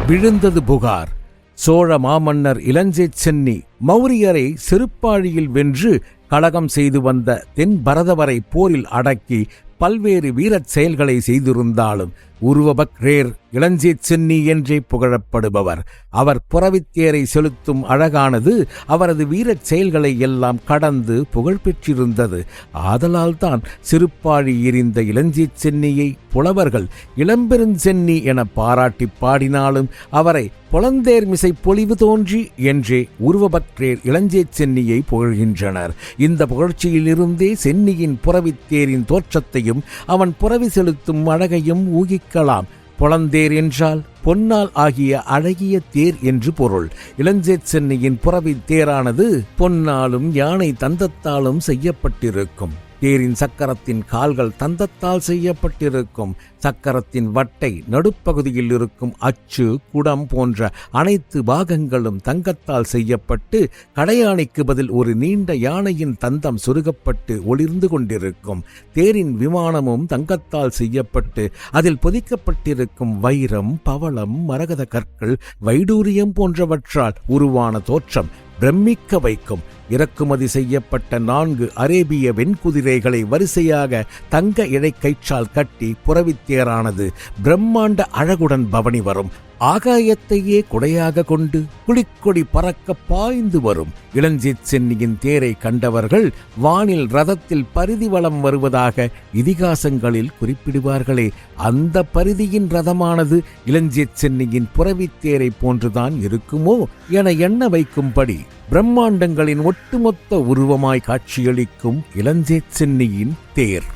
விழுந்தது புகார். சோழ மாமன்னர் இளஞ்சே சென்னி மௌரியரை செருப்பாழியில் வென்று கலகம் செய்து வந்த தென் பரதவரை போரில் அடக்கி பல்வேறு வீரச் செயல்களை செய்திருந்தாலும் உருவபக்ரேர் இளஞ்சே சென்னி என்றே புகழப்படுபவர். அவர் புறவித்தேரை செலுத்தும் அழகானது அவரது வீரச் செயல்களை எல்லாம் கடந்து புகழ் பெற்றிருந்தது. ஆதலால்தான் சிறுப்பாழி எறிந்த இளஞ்சே சென்னியை புலவர்கள் இளம்பெருஞ்சென்னி என பாராட்டி பாடினாலும் அவரை பொலந்தேர்மிசை பொலிவு தோன்றி என்றே உருவபக்ரேர் இளஞ்சே சென்னியை புகழ்கின்றனர். இந்த புகழ்ச்சியிலிருந்தே சென்னியின் புறவித்தேரின் தோற்றத்தையும் அவன் புறவி செலுத்தும் அழகையும் ஊகிக்கலாம். பொலந்தேர் என்றால் பொன்னால் ஆகிய அழகிய தேர் என்று பொருள். இளஞ்சே சென்னியின் புறவி தேரானது பொன்னாலும் யானை தந்தத்தாலும் செய்யப்பட்டிருக்கும். தேரின் சக்கரத்தின் கால்கள் தந்தத்தால் செய்யப்பட்டிருக்கும். சக்கரத்தின் வட்டை நடுப்பகுதியில் இருக்கும் அச்சு குடம் போன்ற அனைத்து பாகங்களும் தங்கத்தால் செய்யப்பட்டு கடையானைக்கு பதில் ஒரு நீண்ட யானையின் தந்தம் சொருகப்பட்டு ஒளிர்ந்து கொண்டிருக்கும். தேரின் விமானமும் தங்கத்தால் செய்யப்பட்டு அதில் பொதிக்கப்பட்டிருக்கும் வைரம், பவளம், மரகத கற்கள், வைடூரியம் போன்றவற்றால் உருவான தோற்றம் பிரமிக்க வைக்கும். இறக்குமதி செய்யப்பட்ட 4 அரேபிய வெண்குதிரைகளை வரிசையாக தங்க இழைக்கயிற்றால் கட்டி புறவித்தேரானது பிரம்மாண்ட அழகுடன் பவனி வரும். ஆகாயத்தையே குடையாக கொண்டு புலிக்கொடி பறக்க பாய்ந்து வரும். இளஞ்சே சென்னியின் தேரை கண்டவர்கள் வானில் ரதத்தில் பரிதி வலம் வருவதாக இதிகாசங்களில் குறிப்பிடுவார்களே, அந்த பரிதியின் ரதமானது இளஞ்சே சென்னியின் புறவித்தேரை போன்றுதான் இருக்குமோ என எண்ண வைக்கும்படி பிரம்மாண்டங்களின் ஒட்டுமொத்த உருவமாய் காட்சியளிக்கும் இளஞ்சே சென்னியின் தேர்.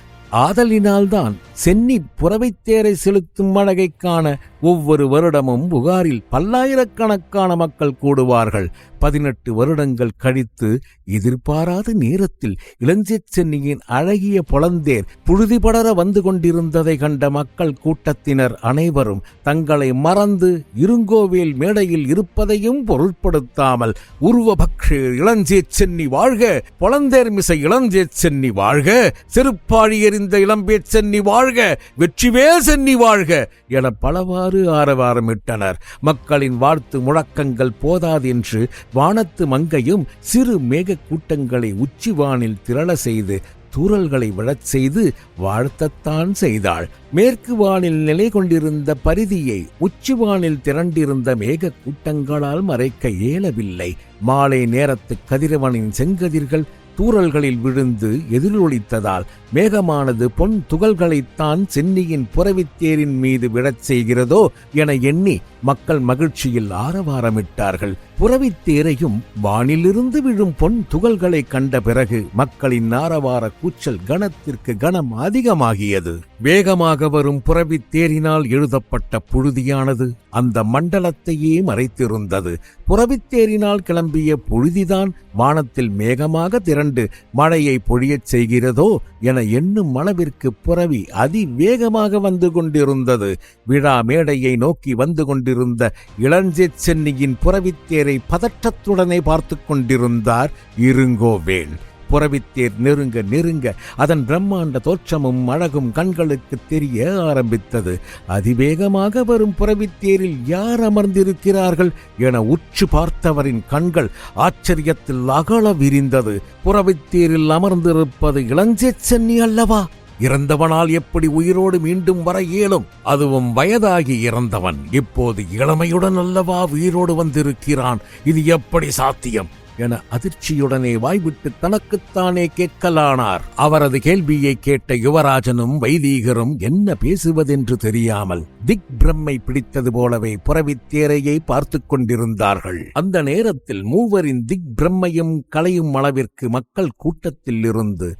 ஆதலினால்தான் சென்னி புறவித்தேரை செலுத்தும் அழகை காண ஒவ்வொரு வருடமும் புகாரில் பல்லாயிரக்கணக்கான மக்கள் கூடுவார்கள். 18 வருடங்கள் கழித்து எதிர்பாராத நேரத்தில் இளஞ்சே சென்னியின் அழகிய பொலந்தேர் புழுதி படர வந்து கொண்டிருந்ததை கண்ட மக்கள் கூட்டத்தினர் அனைவரும் தங்களை மறந்து இருங்கோவேல் மேடையில் இருப்பதையும் பொருட்படுத்தாமல் உருவபக்ரேர் இளஞ்சே சென்னி வாழ்க, பொலந்தேர் மிசை இளஞ்சே சென்னி வாழ்க, செருப்பாழி எறிந்த இளம்பே சென்னி வாழ்க, வெற்றிவேல் சென்னி வாழ்க என பலவாறு ஆரவாரமிட்டனர். மக்களின் வாழ்த்து முழக்கங்கள் போதாது என்று வானத்து மங்கையும் சிறு மேக கூட்டங்களை உச்சிவானில் திரள செய்து தூறல்களை விழச் செய்து வாழ்த்தத்தான் செய்தாள். மேற்கு வானில் நிலை கொண்டிருந்த பரிதியை உச்சிவானில் திரண்டிருந்த மேக கூட்டங்களால் மறைக்க இயலவில்லை. மாலை நேரத்து கதிரவனின் செங்கதிர்கள் தூறல்களில் விழுந்து எதிரொலித்ததால் மேகமானது பொன் துகள்களைத்தான் சென்னியின் புறவித்தேரின் மீது விழச் செய்கிறதோ என எண்ணி மக்கள் மகிழ்ச்சியில் ஆரவாரமிட்டார்கள். புறவித்தேரையும் வானிலிருந்து விழும் பொன் துகள்களை கண்ட பிறகு மக்களின் ஆரவார கூச்சல் கணத்திற்கு கணம் அதிகமாகியது. வேகமாக வரும் புறவித்தேரினால் எழுதப்பட்ட புழுதியானது அந்த மண்டலத்தையே மறைத்திருந்தது. புறவித்தேரினால் கிளம்பிய புழுதிதான் வானத்தில் மேகமாக திரண்டு மழையை பொழியச் செய்கிறதோ என எண்ணும் அளவிற்கு புறவி அதிவேகமாக வந்து கொண்டிருந்தது. விழா மேடையை நோக்கி வந்து கொண்டிருந்த இளஞ்சே சென்னியின் புறவித்தேரை பதற்றத்துடனே பார்த்து கொண்டிருந்தார் இருங்கோவேல். புறவித்தேர் நெருங்க நெருங்க அதன் பிரம்மாண்ட தோற்றமும் அழகும் கண்களுக்கு தெரிய ஆரம்பித்தது. அதிவேகமாக வரும் புறவித்தேரில் யார் அமர்ந்திருக்கிறார்கள் என உற்று பார்த்தவரின் கண்கள் ஆச்சரியத்தில் அகல விரிந்தது. புறவித்தேரில் அமர்ந்திருப்பது இளஞ்சே சென்னி அல்லவா? இறந்தவனால் எப்படி உயிரோடு மீண்டும் வர இயலும்? அதுவும் வயதாகி இறந்தவன் இப்போது இளமையுடன் அல்லவா உயிரோடு வந்திருக்கிறான். இது எப்படி சாத்தியம் என அதிர்ச்சியுடனே வாய்விட்டு தனக்குத்தானே கேட்கலானார். அவரது கேள்வியை கேட்ட யுவராஜனும் வைதீகரும் என்ன பேசுவதென்று தெரியாமல் திக் பிரம்மை பிடித்தது போலவே புறவித்தேரையை பார்த்து கொண்டிருந்தார்கள். அந்த நேரத்தில் மூவரின் திக் பிரம்மையும் கலையும் அளவிற்கு மக்கள் கூட்டத்தில் இருந்து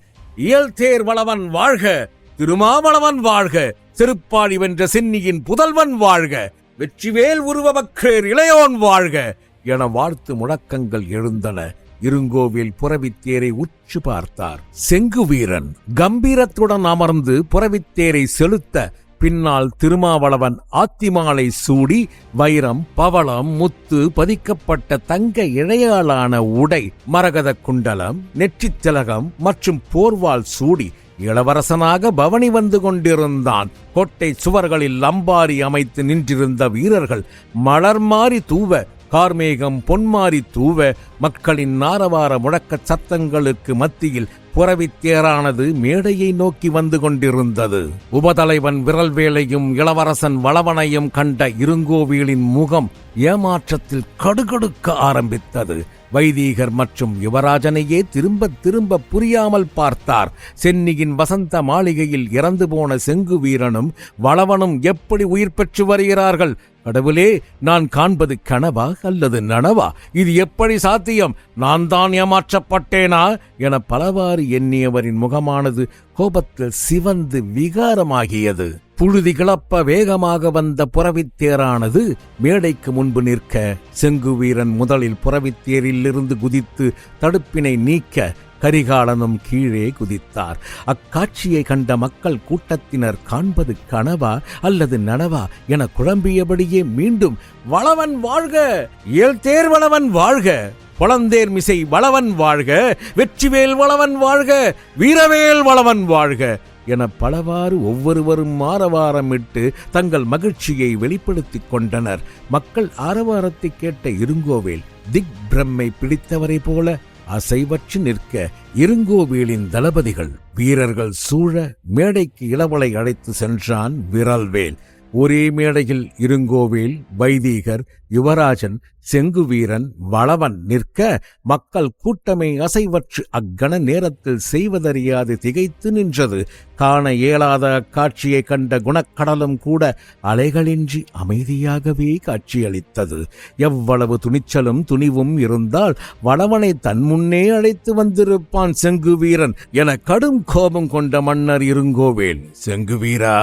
இயல்தேர் வளவன் வாழ்க, திருமாவளவன் வாழ்க, செருப்பாழி வென்ற சென்னியின் புதல்வன் வாழ்க, வெற்றிவேல் உருவபக்ரேர் இளையோன் வாழ்க என வாழ்த்து முழக்கங்கள் எழுந்தன. இருங்கோவேல் புறவித்தேரை உற்று பார்த்தார். செங்குவீரன் கம்பீரத்துடன் அமர்ந்து புறவித்தேரை செலுத்த பின்னால் திருமாவளவன் ஆத்திமாலை சூடி வைரம், பவளம், முத்து பதிக்கப்பட்ட தங்க இழையாலான உடை, மரகத குண்டலம், நெற்றித் திலகம் மற்றும் போர்வால் சூடி இளவரசனாக பவனி வந்து கொண்டிருந்தான். கோட்டை சுவர்களில் அம்பாரி அமைத்து நின்றிருந்த வீரர்கள் மலர் மாறி தூவ, கார்மேகம் பொன்மாறி தூவ, மக்களின் நாரவார முழக்கச் சத்தங்களுக்கு மத்தியில் புறவித்தேரானது மேடையை நோக்கி வந்து கொண்டிருந்தது. உபதலைவன் விரல்வேலையும் இளவரசன் வளவனையும் கண்ட இருங்கோவேலின் முகம் ஏமாற்றத்தில் கடுகடுக்க ஆரம்பித்தது. வைதீகர் மற்றும் யுவராஜனையே திரும்ப திரும்ப புரியாமல் பார்த்தார். சென்னியின் வசந்த மாளிகையில் இறந்து போன செங்குவீரனும் வளவனும் எப்படி உயிர் பெற்று வருகிறார்கள்? கடவுளே, நான் காண்பது கனவா அல்லது நனவா? இது எப்படி சாத்தியம்? நான் தான் ஏமாற்றப்பட்டேனா என பலவாறு எண்ணியவரின் முகமானது கோபத்தில் சிவந்து விகாரமாகியது. புழுதி கிளப்ப வேகமாக வந்த புறவித்தேரானது மேடைக்கு முன்பு நிற்க, செங்குவீரன் முதலில் புறவித்தேரிலிருந்து குதித்து தடுப்பினை நீக்க கரிகாலனும் கீழே குதித்தார். அக்காட்சியை கண்ட மக்கள் கூட்டத்தினர் காண்பது கனவா அல்லது நனவா என குழம்பியபடியே மீண்டும் வளவன் வாழ்க, ஏழ்தேர் வளவன் வாழ்க, பொலந்தேர் மிசை வளவன் வாழ்க, வெற்றிவேல் வளவன் வாழ்க, வீரவேல் வளவன் வாழ்க என பலவாறு ஒவ்வொருவரும் ஆரவாரமிட்டு தங்கள் மகிழ்ச்சியை வெளிப்படுத்திக் கொண்டனர். மக்கள் ஆரவாரத்தை கேட்ட இருங்கோவேல் திக் பிரம்மை பிடித்தவரை போல அசைவற்று நிற்க, இருங்கோவேலின் தளபதிகள் வீரர்கள் சூழ மேடைக்கு இளவலை அழைத்து சென்றான் விரல்வேல். ஒரே மேடையில் இருங்கோவேல், வைதீகர், யுவராஜன், செங்குவீரன், வளவன் நிற்க, மக்கள் கூட்டமை அசைவற்று அக்கண நேரத்தில் செய்வதறியாது திகைத்து நின்றது. காண இயலாத அக்காட்சியை கண்ட குணக்கடலும் கூட அலைகளின்றி அமைதியாகவே காட்சியளித்தது. எவ்வளவு துணிச்சலும் துணிவும் இருந்தால் வளவனை தன் முன்னே அழைத்து வந்திருப்பான் செங்குவீரன் என கடும் கோபம் கொண்ட மன்னர் இருங்கோவேல், செங்குவீரா,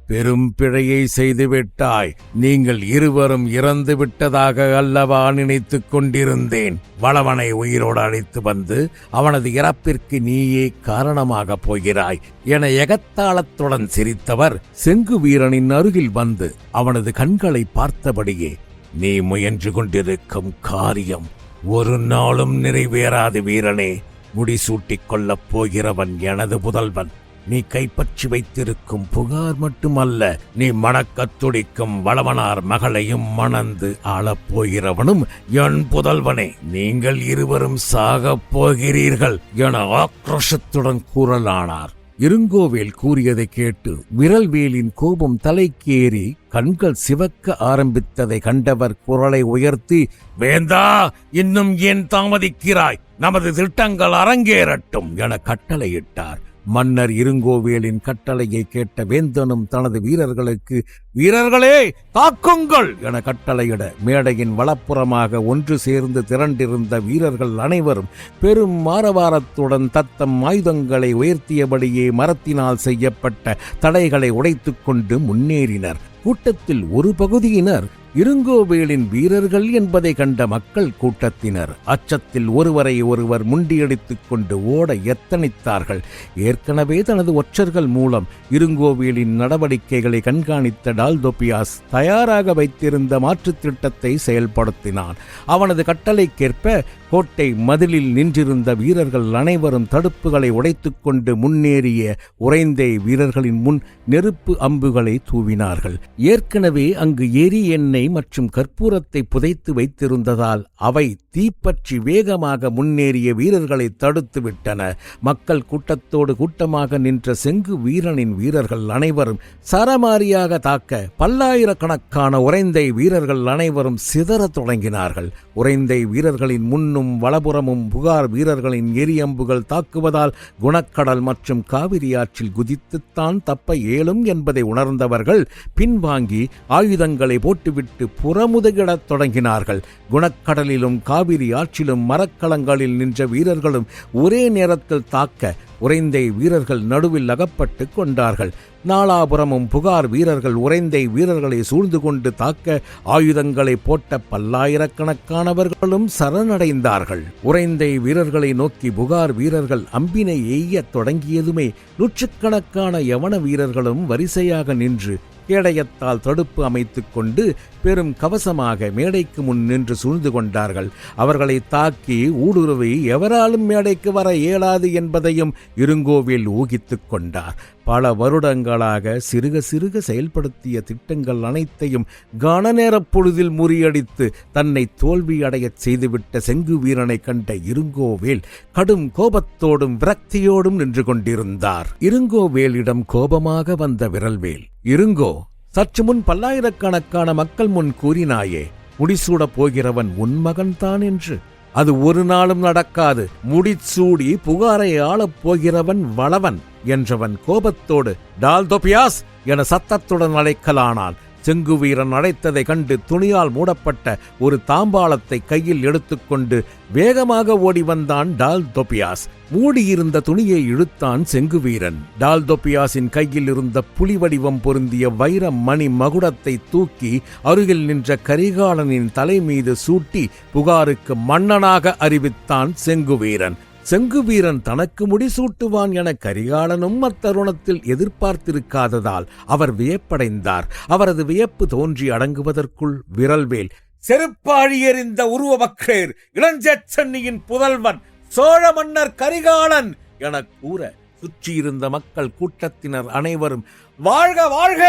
பெரும் பிழையை செய்துவிட்டாய். நீங்கள் இருவரும் இறந்து விட்டதாக அல்லவா நினைத்துக் கொண்டிருந்தேன். வளவனை உயிரோடு அழைத்து வந்து அவனது இறப்பிற்கு நீயே காரணமாக போகிறாய் என எகத்தாளத்துடன் சிரித்தவர் செங்குவீரனின் அருகில் வந்து அவனது கண்களை பார்த்தபடியே, நீ முயன்று கொண்டிருக்கும் காரியம் ஒரு நாளும் நிறைவேறாது வீரனே. முடிசூட்டிக் கொள்ளப் போகிறவன் எனது புதல்வன். நீ கைப்பற்றி வைத்திருக்கும் புகார் மட்டுமல்ல, நீ மணக்கத் துடிக்கும் வளவனார் மகளையும் மணந்து ஆளப்போகிறவனும் என் புதல்வனே. நீங்கள் இருவரும் சாகப் போகிறீர்கள் என ஆக்ரோஷத்துடன் கூறலானார். இருங்கோவேல் கூறியதை கேட்டு விரல்வேலின் கோபம் தலைக்கேறி கண்கள் சிவக்க ஆரம்பித்ததை கண்டவர் குரலை உயர்த்தி, வேந்தா, இன்னும் ஏன் தாமதிக்கிறாய்? நமது திட்டங்கள் அரங்கேறட்டும் என கட்டளையிட்டார். மன்னர் இருங்கோவேலின் கட்டளையை கேட்ட வேந்தனும் தனது வீரர்களுக்கு, வீரர்களே தாக்குங்கள் என கட்டளையிட, மேடையின் வலப்புறமாக ஒன்று சேர்ந்து திரண்டிருந்த வீரர்கள் அனைவரும் பெரும் ஆரவாரத்துடன் தத்தம் ஆயுதங்களை உயர்த்தியபடியே மரத்தினால் செய்யப்பட்ட தடைகளை உடைத்துக் கொண்டு முன்னேறினர். கூட்டத்தில் ஒரு பகுதியினர் இருங்கோவேலின் வீரர்கள் என்பதை கண்ட மக்கள் கூட்டத்தினர் அச்சத்தில் ஒருவரை ஒருவர் முண்டியடித்துக் கொண்டு ஓட எத்தனித்தார்கள். ஏற்கனவே தனது ஒற்றர்கள் மூலம் இருங்கோவேலின் நடவடிக்கைகளை கண்காணித்த டால்தோபியாஸ் தயாராக வைத்திருந்த மாற்றுத் திட்டத்தை செயல்படுத்தினான். அவனது கட்டளைக்கேற்ப கோட்டை மதிலில் நின்றிருந்த வீரர்கள் அனைவரும் தடுப்புகளை உடைத்துக் கொண்டு முன்னேறிய உறைந்தே வீரர்களின் முன் நெருப்பு அம்புகளை தூவினார்கள். ஏற்கனவே அங்கு எரி எண்ணெய் மற்றும் கற்பூரத்தை புதைத்து வைத்திருந்ததால் அவை தீப்பற்றி வேகமாக முன்னேறிய வீரர்களை தடுத்து விட்டன. மக்கள் கூட்டத்தோடு கூட்டமாக நின்ற செங்கு வீரனின் வீரர்கள் அனைவரும் சரமாரியாக தாக்க பல்லாயிரக்கணக்கான உறைந்தை வீரர்கள் அனைவரும் சிதற தொடங்கினார்கள். உறைந்தை வீரர்களின் முன்னும் வலப்புறமும் புகார் வீரர்களின் எரியம்புகள் தாக்குவதால் குணக்கடல் மற்றும் காவிரி ஆற்றில் குதித்துத்தான் தப்ப இயலும் என்பதை உணர்ந்தவர்கள் பின்வாங்கி ஆயுதங்களை போட்டுவிட்டு புறமுதுகிடத் தொடங்கினார்கள். குணக்கடலிலும் காவிரி ஆற்றிலும் மரக்கலங்களில் நின்ற வீரர்களும் ஒரே நேரத்தில் தாக்க உறைந்தை வீரர்கள் நடுவில் அகப்பட்டு கொண்டார்கள். நாலாபுரமும் புகார் வீரர்கள் உறைந்தை வீரர்களை சூழ்ந்து கொண்டு தாக்க ஆயுதங்களை போட்ட பல்லாயிரக்கணக்கானவர்களும் சரணடைந்தார்கள். உறைந்தை வீரர்களை நோக்கி புகார் வீரர்கள் அம்பினை எய்யத் தொடங்கியதுமே நூற்றுக்கணக்கான யவன வீரர்களும் வரிசையாக நின்று கேடயத்தால் தடுப்பு அமைத்துக் கொண்டு பெரும் கவசமாக மேடைக்கு முன் நின்று சூழ்ந்து கொண்டார்கள். அவர்களை தாக்கி ஊடுருவி எவராலும் மேடைக்கு வர இயலாது என்பதையும் இருங்கோவேல் ஊகித்துக் கொண்டார். பல வருடங்களாக சிறுக சிறுக செயல்படுத்திய திட்டங்கள் அனைத்தையும் கன நேரப் பொழுதில் முறியடித்து தன்னை தோல்வியடையச் செய்துவிட்ட செங்கு வீரனை கண்ட இருங்கோவேல் கடும் கோபத்தோடும் விரக்தியோடும் நின்று கொண்டிருந்தார். இருங்கோவேலிடம் கோபமாக வந்த விரல்வேல், இருங்கோ, சற்று முன் பல்லாயிரக்கணக்கான மக்கள் முன் கூறினாயே, முடிசூடப் போகிறவன் உன் மகன்தான் என்று. அது ஒரு நாளும் நடக்காது. முடிச்சூடி புகாரை ஆளப் போகிறவன் வளவன் என்றவன் கோபத்தோடு டால்தோபியாஸ் என சத்தத்துடன் அழைக்கலானான். செங்குவீரன் அழைத்ததை கண்டு துணியால் மூடப்பட்ட ஒரு தாம்பாளத்தை கையில் எடுத்துக்கொண்டு வேகமாக ஓடி வந்தான் டால்தோபியாஸ். மூடியிருந்த துணியை இழுத்தான் செங்குவீரன். டால்தோபியாஸின் கையில் இருந்த புலி வடிவம் பொருந்திய வைர மணி மகுடத்தை தூக்கி அருகில் நின்ற கரிகாலனின் தலை மீது சூட்டி புகாருக்கு மன்னனாக அறிவித்தான் செங்குவீரன். செங்குவீரன் தனக்கு முடிசூட்டுவான் என கரிகாலனும் அத்தருணத்தில் எதிர்பார்த்திருக்காததால் அவர் வியப்படைந்தார். அவரது வியப்பு தோன்றி அடங்குவதற்குள் விரல்வேல், செருப்பாழி எறிந்த உருவமக்ரேர் இளஞ்சென்னியின் புதல்வன் சோழ மன்னர் கரிகாலன் என கூற சுற்றியிருந்த மக்கள் கூட்டத்தினர் அனைவரும் வாழ்க வாழ்க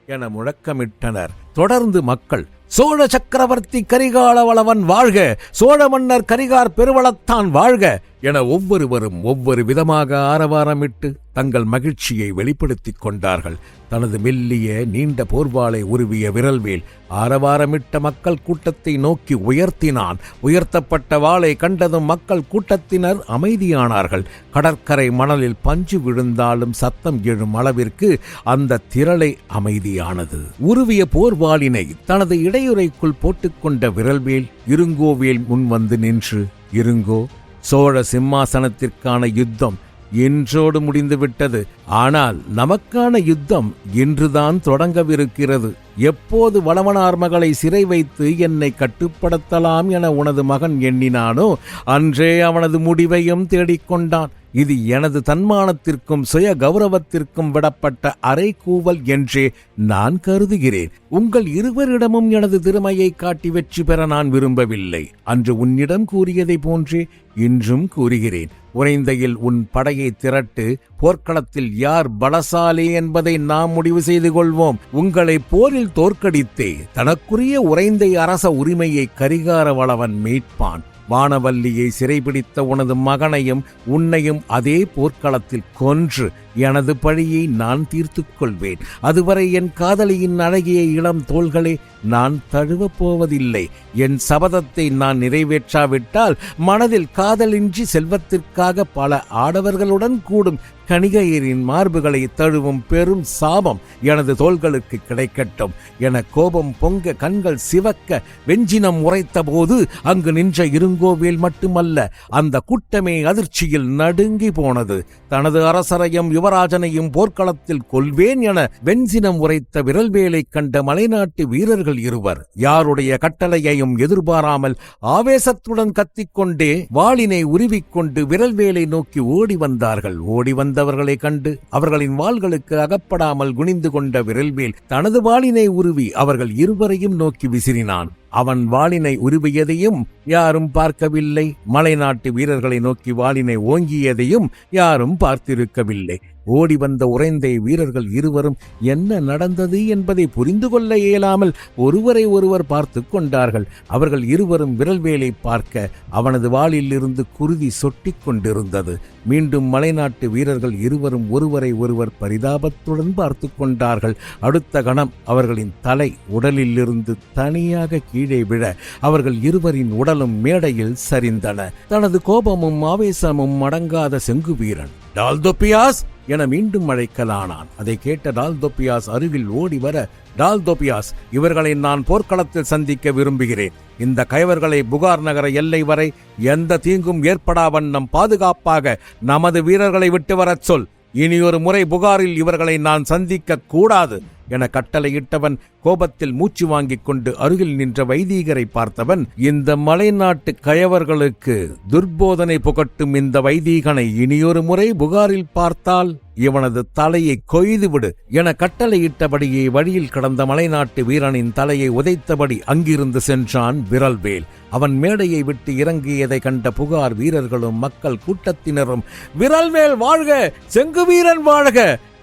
என முழக்கமிட்டனர். தொடர்ந்து மக்கள் சோழ சக்கரவர்த்தி கரிகால வளவன் வாழ்க, சோழ மன்னர் கரிகார் பெருவளத்தான் வாழ்க என ஒவ்வொருவரும் ஒவ்வொரு விதமாக ஆரவாரமிட்டு தங்கள் மகிழ்ச்சியை வெளிப்படுத்திக் கொண்டார்கள். தனது மெல்லிய நீண்ட போர்வாளை உருவிய விரல்வேல் ஆரவாரமிட்ட மக்கள் கூட்டத்தை நோக்கி உயர்த்தினான். உயர்த்தப்பட்ட வாளை கண்டதும் மக்கள் கூட்டத்தினர் அமைதியானார்கள். கடற்கரை மணலில் பஞ்சு விழுந்தாலும் சத்தம் எழும் அளவிற்கு அந்த திரளை அமைதியானது. உருவிய போர்வாளினை தனது இடையுறைக்குள் போட்டுக்கொண்ட விரல்வேல் இருங்கோவேல் முன் வந்து நின்று, இருங்கோ, சோழ சிம்மாசனத்திற்கான யுத்தம் இன்றோடு முடிந்துவிட்டது. ஆனால் நமக்கான யுத்தம் இன்றுதான் தொடங்கவிருக்கிறது. எப்போது வளவனார் மகளை சிறை வைத்து என்னை கட்டுப்படுத்தலாம் என உனது மகன் எண்ணினானோ அன்றே அவனது முடிவையும் தேடிக்கொண்டான். இது எனது தன்மானத்திற்கும் சுய கௌரவத்திற்கும் விடப்பட்ட அரைக்கூவல் என்றே நான் கருதுகிறேன். உங்கள் இருவரிடமும் எனது திறமையை காட்டி வெற்றி பெற நான் விரும்பவில்லை. அன்று உன்னிடம் கூறியதை போன்றே இன்றும் கூறுகிறேன். உறைந்தையில் உன் படையை திரட்டு. போர்க்களத்தில் யார் பலசாலி என்பதை நாம் முடிவு செய்து கொள்வோம். உங்களை போரில் தோற்கடித்தே தனக்குரிய உறைந்தை அரச உரிமையை கரிகார வளவன் மீட்பான். வானவல்லியை சிறைபிடித்த உனது மகனையும் உன்னையும் அதே போர்க்களத்தில் கொன்று எனது பழியை நான் தீர்த்துக் கொள்வேன். அதுவரை என் காதலியின் அழகிய இளம் தோள்களை நான் தழுவப் போவதில்லை. என் சபதத்தை நான் நிறைவேற்றாவிட்டால் மனதில் காதலின்றி செல்வத்திற்காக பல ஆடவர்களுடன் கூடும் கணிகையரின் மார்புகளை தழுவும் பெரும் சாபம் எனது தோள்களுக்கு கிடைக்கட்டும் என கோபம் பொங்க கண்கள் சிவக்க வெஞ்சினம் உரைத்த போது அங்கு நின்ற இருங்கோவேல் மட்டுமல்ல, அந்த கூட்டமே அதிர்ச்சியில் நடுங்கி போனது. தனது அரசரையும் யுவராஜனையும் போர்க்களத்தில் கொல்வேன் என வெஞ்சினம் உரைத்த விரல்வேலை கண்ட மலைநாட்டு வீரர்கள் இருவர் யாருடைய கட்டளையையும் எதிர்பாராமல் ஆவேசத்துடன் கத்திக்கொண்டே வாளினை உருவிக்கொண்டு விரல்வேலை நோக்கி ஓடி வந்தார்கள். ஓடி வந்தவர்களை கண்டு அவர்களின் வாள்களுக்கு அகப்படாமல் குனிந்து கொண்ட விரல்வேல் தனது வாளினை உருவி அவர்கள் இருவரையும் நோக்கி விசிறினான். அவன் வாளினை உருவியதையும் யாரும் பார்க்கவில்லை. மலைநாட்டு வீரர்களை நோக்கி வாளினை ஓங்கியதையும் யாரும் பார்த்திருக்கவில்லை. ஓடி வந்த உறைந்தை வீரர்கள் இருவரும் என்ன நடந்தது என்பதை புரிந்து கொள்ள இயலாமல் ஒருவரை ஒருவர் பார்த்து கொண்டார்கள். அவர்கள் இருவரும் விரல்வேலை பார்க்க அவனது வாளில் இருந்து குருதி சொட்டி கொண்டிருந்தது. மீண்டும் மலைநாட்டு வீரர்கள் இருவரும் ஒருவரை ஒருவர் பரிதாபத்துடன் பார்த்து கொண்டார்கள். அடுத்த கணம் அவர்களின் தலை உடலில் இருந்து தனியாக கீழே விழ அவர்கள் இருவரின் உடலும் மேடையில் சரிந்தன. தனது கோபமும் ஆவேசமும் அடங்காத செங்குவீரன் டால்தோபியாஸ் என மீண்டும் அழைக்கலானான். அதை கேட்ட டால்தோபியாஸ் அருகில் ஓடி வர, டால்தோபியாஸ், இவர்களை நான் போர்க்களத்தில் சந்திக்க விரும்புகிறேன். இந்த கயவர்களை புகார் நகர எல்லை வரை எந்த தீங்கும் ஏற்படா வண்ணம் பாதுகாப்பாக நமது வீரர்களை விட்டு வரச் சொல். இனியொரு முறை புகாரில் இவர்களை நான் சந்திக்க கூடாது. என கட்டளையிட்டவன் கோபத்தில் மூச்சு வாங்கிக் கொண்டு அருகில் நின்ற வைதீகரை பார்த்தவன், இந்த மலைநாட்டு கயவர்களுக்கு துர்போதனை புகட்டும் இந்த வைதீகனை இனியொரு முறை புகாரில் பார்த்தால் இவனது தலையை கொய்துவிடு என கட்டளையிட்டபடியே வழியில் கடந்த மலைநாட்டு வீரனின் தலையை உதைத்தபடி அங்கிருந்து சென்றான் விரல்வேல். அவன் மேடையை விட்டு இறங்கியதை கண்ட புகார் வீரர்களும் மக்கள் கூட்டத்தினரும் விரல்வேல் வாழ்க, செங்குவீரன் வாழ்க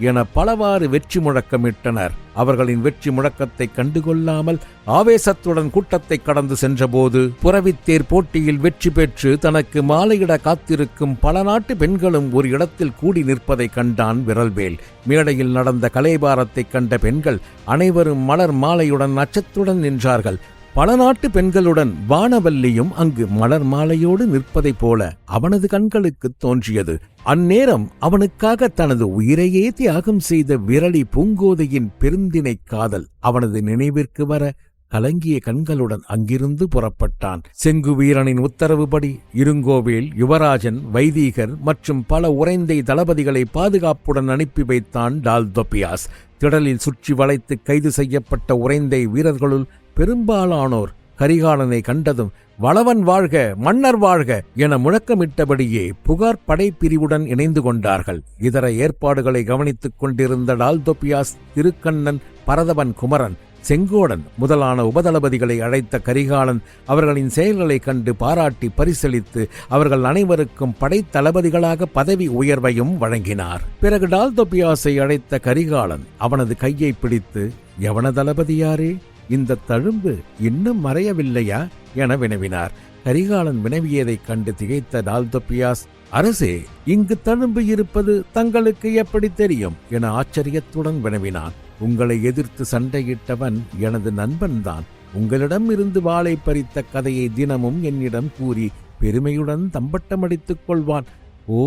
என பலவாறு வெற்றி முழக்கமிட்டனர். அவர்களின் வெற்றி முழக்கத்தை கண்டுகொள்ளாமல் ஆவேசத்துடன் கூட்டத்தை கடந்து சென்றபோது புறவித்தேர் போட்டியில் வெற்றி பெற்று தனக்கு மாலையிட காத்திருக்கும் பல நாட்டு பெண்களும் ஒரு இடத்தில் கூடி நிற்பதை கண்டான் விரல்வேல். மேடையில் நடந்த கலைபாரத்தை கண்ட பெண்கள் அனைவரும் மலர் மாலையுடன் அச்சத்துடன் நின்றார்கள். பல நாட்டு பெண்களுடன் வானவல்லியும் அங்கு மலர் மாலையோடு நிற்பதைப் போல அவனது கண்களுக்கு தோன்றியது. அந்நேரம் அவனுக்காக தனது உயிரையே தியாகம் செய்த விரலி பூங்கோதையின் பெருந்திணை காதல் அவனது நினைவிற்கு வர கலங்கிய கண்களுடன் அங்கிருந்து புறப்பட்டான். செங்குவீரனின் உத்தரவுபடி இருங்கோவேல், யுவராஜன், வைதீகர் மற்றும் பல உறைந்தை தளபதிகளை பாதுகாப்புடன் அனுப்பி வைத்தான் டால்தொப்பியாஸ். திடலில் சுற்றி வளைத்து கைது செய்யப்பட்ட உறைந்தை வீரர்களுள் பெரும்பாலானோர் கரிகாலனை கண்டதும் வளவன் வாழ்க, மன்னர் வாழ்க என முழக்கமிட்டபடியே புகார் படைப்பிரிவுடன் இணைந்து கொண்டார்கள். இதர ஏற்பாடுகளை கவனித்துக் கொண்டிருந்த டால்தொப்பியாஸ், திருக்கண்ணன், பரதவன், குமரன், செங்கோடன் முதலான உபதளபதிகளை அழைத்த கரிகாலன் அவர்களின் செயல்களை கண்டு பாராட்டி பரிசளித்து அவர்கள் அனைவருக்கும் படைத்தளபதிகளாக பதவி உயர்வையும் வழங்கினார். பிறகு டால்தொப்பியாஸை அழைத்த கரிகாலன் அவனது கையை பிடித்து, யவன தளபதியாரே, இந்த தழும்பு இன்னும் மறையவில்லையா என வினவினார். கரிகாலன் வினவியதைக் கண்டு திகைத்த டால்தொப்பியாஸ், அரசே, இங்கு தழும்பு இருப்பது தங்களுக்கு எப்படி தெரியும் என ஆச்சரியத்துடன் வினவினான். உங்களை எதிர்த்து சண்டையிட்டவன் எனது நண்பன்தான். உங்களிடம் இருந்து வாளை பறித்த கதையை தினமும் என்னிடம் கூறி பெருமையுடன் தம்பட்டமடித்துக் கொள்வான். ஓ,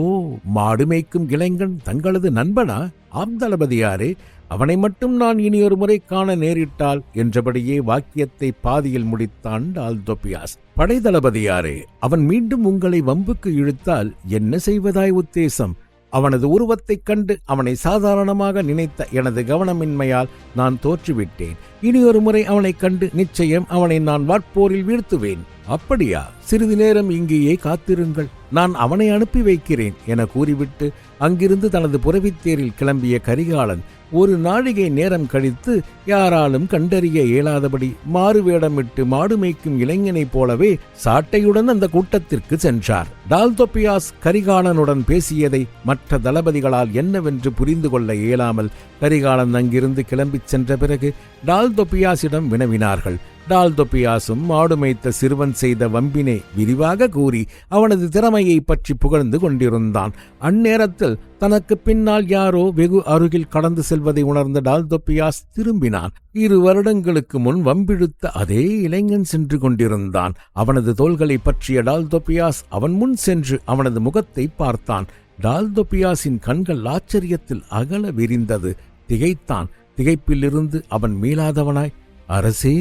மாடு மேய்க்கும் இளைஞன் தங்களது நண்பனா? ஆம் தளபதியாரே, அவனை மட்டும் நான் இனியொரு முறை காண நேரிட்டால் என்றபடியே வாக்கியத்தை பாதியில் முடித்தான் டால்தொப்பியாஸ். படைதளபதியாரே, அவன் மீண்டும் உங்களை வம்புக்கு இழுத்தால் என்ன செய்வதாய் உத்தேசம்? அவனது உருவத்தைக் கண்டு அவனை சாதாரணமாக நினைத்த எனது கவனமின்மையால் நான் தோற்றுவிட்டேன். இனியொரு முறை அவனைக் கண்டு நிச்சயம் அவனை நான் வாட்போரில் வீழ்த்துவேன். அப்படியா? சிறிது நேரம் இங்கேயே காத்திருங்கள், நான் அவனை அனுப்பி வைக்கிறேன் என கூறிவிட்டு அங்கிருந்து தனது புறவித்தேரில் கிளம்பிய கரிகாலன் ஒரு நாழிகை நேரம் கழித்து யாராலும் கண்டறிய இயலாதபடி மாறுவேடமிட்டு மாடு மேய்க்கும் இளைஞனைப் போலவே சாட்டையுடன் அந்த கூட்டத்திற்கு சென்றார். டால்தொப்பியாஸ் கரிகாலனுடன் பேசியதை மற்ற தளபதிகளால் என்னவென்று புரிந்து கொள்ள இயலாமல் கரிகாலன் அங்கிருந்து கிளம்பிச் சென்ற பிறகு டால்தொப்பியாஸிடம் வினவினார்கள். டால்தொப்பியாசும் மாடு மேய்த்த சிறுவன் செய்த வம்பினை விரிவாக கூறி அவனது திறமையை பற்றி புகழ்ந்து கொண்டிருந்தான். அந்நேரத்தில் தனக்கு பின்னால் யாரோ வெகு அருகில் கடந்து செல்வதை உணர்ந்த டால்தொப்பியாஸ் திரும்பினான். 2 வருடங்களுக்கு முன் வம்பிழுத்த அதே இளைஞன் சென்று கொண்டிருந்தான். அவனது தோள்களை பற்றிய டால்தொப்பியாஸ் அவன் முன் சென்று அவனது முகத்தை பார்த்தான். டால்தொப்பியாஸின் கண்கள் ஆச்சரியத்தில் அகல விரிந்தது. திகைத்தான். திகைப்பிலிருந்து அவன் மீளாதவனாய், அரசே,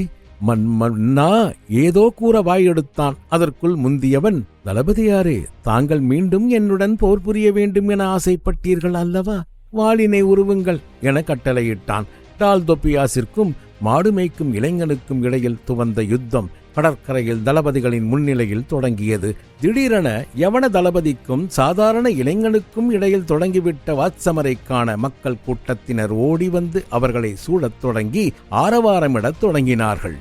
மன்னா ஏதோ கூற வாயெடுத்தான். அதற்குள் முந்தியவன், தளபதியாரே, தாங்கள் மீண்டும் என்னுடன் போர் புரிய வேண்டும் என ஆசைப்பட்டீர்கள் அல்லவா? வாளினை உருவுங்கள் என கட்டளையிட்டான். டால்தொப்பியாஸிற்கும் மாடு மேய்க்கும் இளைஞனுக்கும் இடையில் துவந்த யுத்தம் கடற்கரையில் தளபதிகளின் முன்னிலையில் தொடங்கியது. திடீரென யவன தளபதிக்கும் சாதாரண இளைஞனுக்கும் இடையில் தொடங்கிவிட்ட வாட்சமரை காண மக்கள் கூட்டத்தினர் ஓடி வந்து அவர்களை சூழத் தொடங்கி ஆரவாரமிடத் தொடங்கினார்கள்.